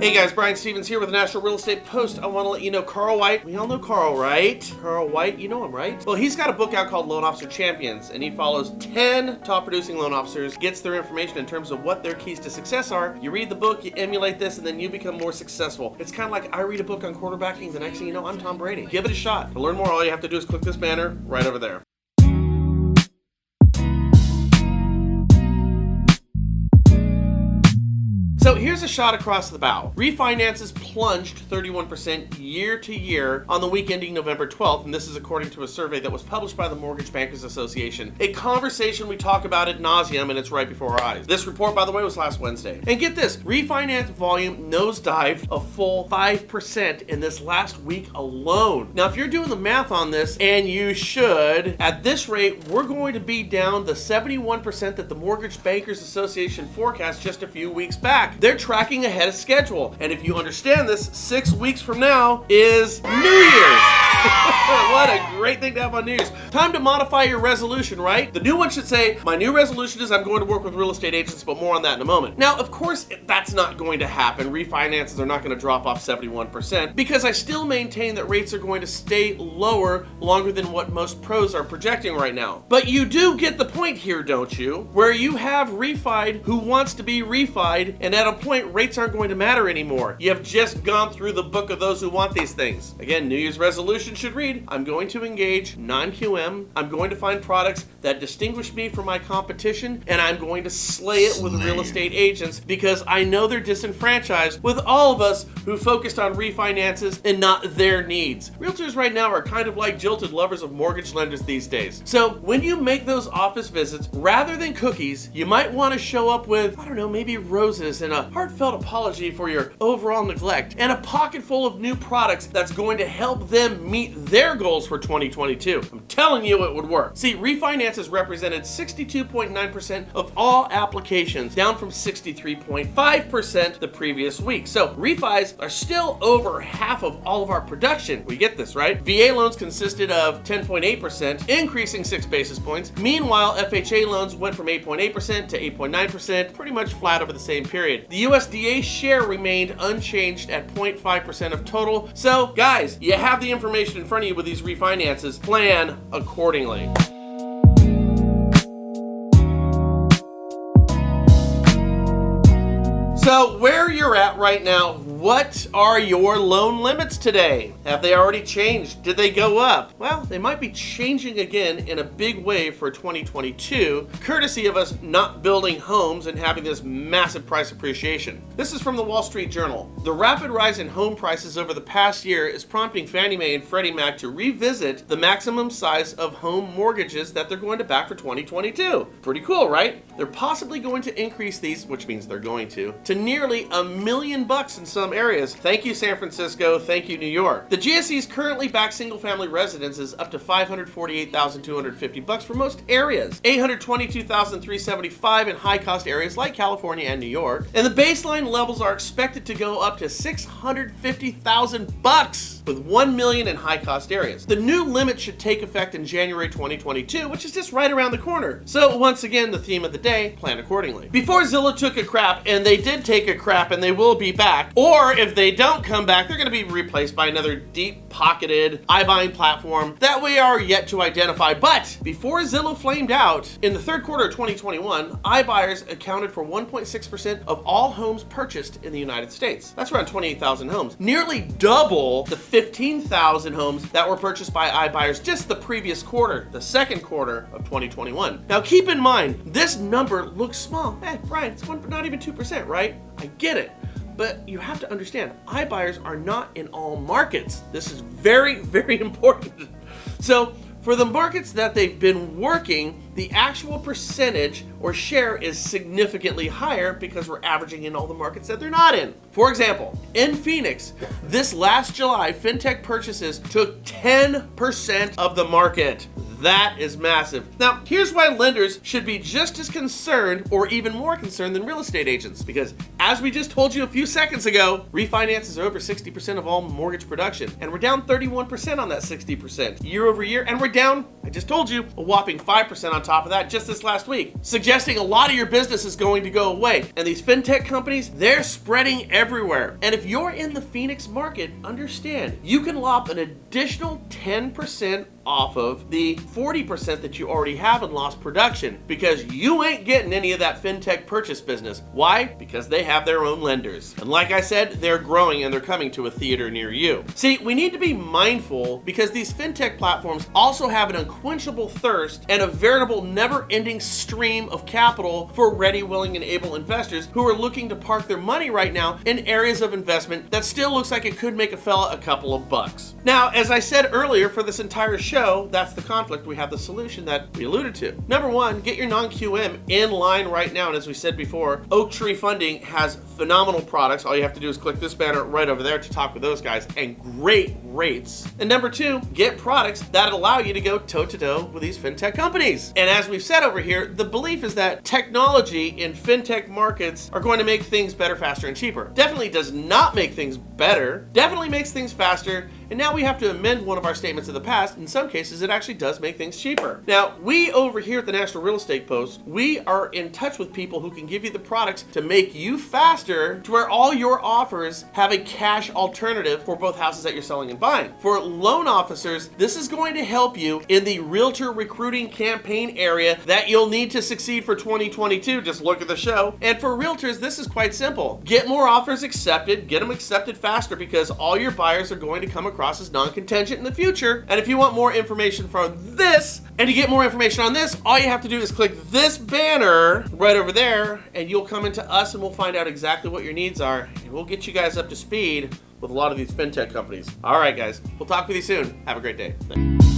Hey guys, Brian Stevens here with the National Real Estate Post. I want to let you know Carl White. We all know Carl, right? Carl White, you know him, right? Well, he's got a book out called Loan Officer Champions, and he follows 10 top producing loan officers, gets their information in terms of what their keys to success are. You read the book, you emulate this, and then you become more successful. It's kind of like I read a book on quarterbacking, the next thing you know, I'm Tom Brady. Give it a shot. To learn more, all you have to do is click this banner right over there. So here's a shot across the bow. Refinances plunged 31% year to year on the week ending November 12th, and this is according to a survey that was published by the Mortgage Bankers Association. A conversation we talk about ad nauseum, and it's right before our eyes. This report, by the way, was last Wednesday. And get this, refinance volume nosedived a full 5% in this last week alone. Now, if you're doing the math on this, and you should, at this rate, we're going to be down the 71% that the Mortgage Bankers Association forecast just a few weeks back. They're tracking ahead of schedule. And if you understand this, 6 weeks from now is New Year's. What a great thing to have on New Year's. Time to modify your resolution, right? The new one should say, my new resolution is I'm going to work with real estate agents, but more on that in a moment. Now, of course, that's not going to happen. Refinances are not going to drop off 71% because I still maintain that rates are going to stay lower longer than what most pros are projecting right now. But you do get the point here, don't you? Where you have refied who wants to be refied, and at a point, rates aren't going to matter anymore. You have just gone through the book of those who want these things. Again, New Year's resolution should read, I'm going to engage non-QM, I'm going to find products that distinguish me from my competition, and I'm going to slay it with real estate agents because I know they're disenfranchised with all of us who focused on refinances and not their needs. Realtors right now are kind of like jilted lovers of mortgage lenders these days. So when you make those office visits, rather than cookies, you might want to show up with, I don't know, maybe roses and a heartfelt apology for your overall neglect and a pocket full of new products that's going to help them meet their goals for 2022. I'm telling you it would work. See, refinances represented 62.9% of all applications, down from 63.5% the previous week. So refis are still over half of all of our production. We get this, right? VA loans consisted of 10.8%, increasing 6 basis points. Meanwhile, FHA loans went from 8.8% to 8.9%, pretty much flat over the same period. The USDA share remained unchanged at 0.5% of total. So, guys, you have the information in front of you with these refinances. Plan accordingly. So, where you're at right now, what are your loan limits today? Have they already changed? Did they go up? Well, they might be changing again in a big way for 2022, courtesy of us not building homes and having this massive price appreciation. This is from the Wall Street Journal. The rapid rise in home prices over the past year is prompting Fannie Mae and Freddie Mac to revisit the maximum size of home mortgages that they're going to back for 2022. Pretty cool, right? They're possibly going to increase these, which means they're going to nearly $1 million in some areas. Thank you, San Francisco. Thank you, New York. The GSEs currently back single-family residences up to $548,250 for most areas, $822,375 in high-cost areas like California and New York, and the baseline levels are expected to go up to $650,000 with $1 million in high-cost areas. The new limit should take effect in January 2022, which is just right around the corner. So once again, the theme of the day, plan accordingly. Before Zillow took a crap, and they did take a crap, and they will be back, or if they don't come back, they're going to be replaced by another deep-pocketed iBuying platform that we are yet to identify. But before Zillow flamed out, in the third quarter of 2021, iBuyers accounted for 1.6% of all homes purchased in the United States. That's around 28,000 homes, nearly double the 15,000 homes that were purchased by iBuyers just the previous quarter, the second quarter of 2021. Now keep in mind, this number looks small. Hey, Brian, it's not even 2%, right? I get it. But you have to understand, iBuyers are not in all markets. This is very, very important. So for the markets that they've been working, the actual percentage or share is significantly higher because we're averaging in all the markets that they're not in. For example, in Phoenix, this last July, fintech purchases took 10% of the market. That is massive. Now, here's why lenders should be just as concerned or even more concerned than real estate agents. Because as we just told you a few seconds ago, refinances are over 60% of all mortgage production. And we're down 31% on that 60% year over year. And we're down, I just told you, a whopping 5% on top of that just this last week. Suggesting a lot of your business is going to go away. And these fintech companies, they're spreading everywhere. And if you're in the Phoenix market, understand, you can lop an additional 10% off of the 40% that you already have in lost production, because you ain't getting any of that fintech purchase business. Why? Because they have their own lenders. And like I said, they're growing and they're coming to a theater near you. See, we need to be mindful because these fintech platforms also have an unquenchable thirst and a veritable never-ending stream of capital for ready, willing, and able investors who are looking to park their money right now in areas of investment that still looks like it could make a fella a couple of bucks. Now, as I said earlier, for this entire show, that's the conflict. We have the solution that we alluded to. Number one, get your non-QM in line right now. And as we said before, Oak Tree Funding has phenomenal products. All you have to do is click this banner right over there to talk with those guys, and great rates. And number two, get products that allow you to go toe-to-toe with these fintech companies. And as we've said over here, the belief is that technology in fintech markets are going to make things better, faster, and cheaper. Definitely does not make things better, definitely makes things faster, and now we have to amend one of our statements of the past. In some cases, it actually does make things cheaper. Now, we over here at the National Real Estate Post, we are in touch with people who can give you the products to make you faster, to where all your offers have a cash alternative for both houses that you're selling and buying. For loan officers, this is going to help you in the realtor recruiting campaign area that you'll need to succeed for 2022. Just look at the show. And for realtors, this is quite simple. Get more offers accepted, get them accepted faster, because all your buyers are going to come across as non-contingent in the future. And if you want more information from this, and to get more information on this, all you have to do is click this banner right over there, and you'll come into us and we'll find out exactly what your needs are, and we'll get you guys up to speed with a lot of these fintech companies. All right, guys, we'll talk with you soon. Have a great day. Thanks.